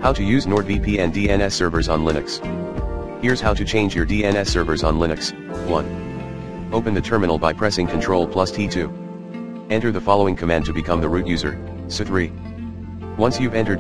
How to use NordVPN DNS servers on Linux. Here's how to change your DNS servers on Linux. 1. Open the terminal by pressing Ctrl plus T2. Enter the following command to become the root user, su3. Once you've entered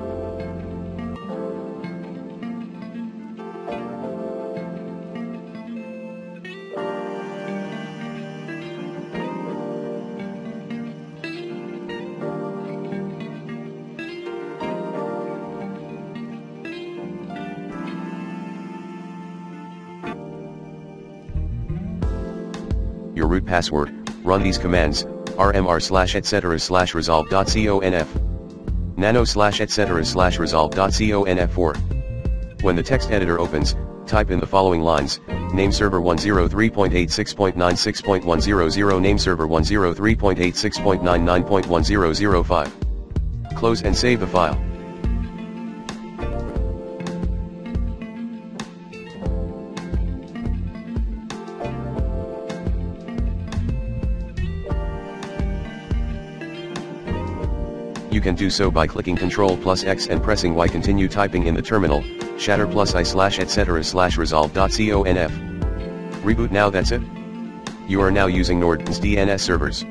your root password, run these commands, rmr/etc/resolve.conf, nano/etc/resolve.conf4. When the text editor opens, type in the following lines: name server 103.86.96.100, name server 103.86.99.1005. Close and save the file. You can do so by clicking Ctrl plus X and pressing Y. Continue typing in the terminal, shatter plus I/etc/resolve.conf. Reboot now. That's it. You are now using NordVPN DNS servers.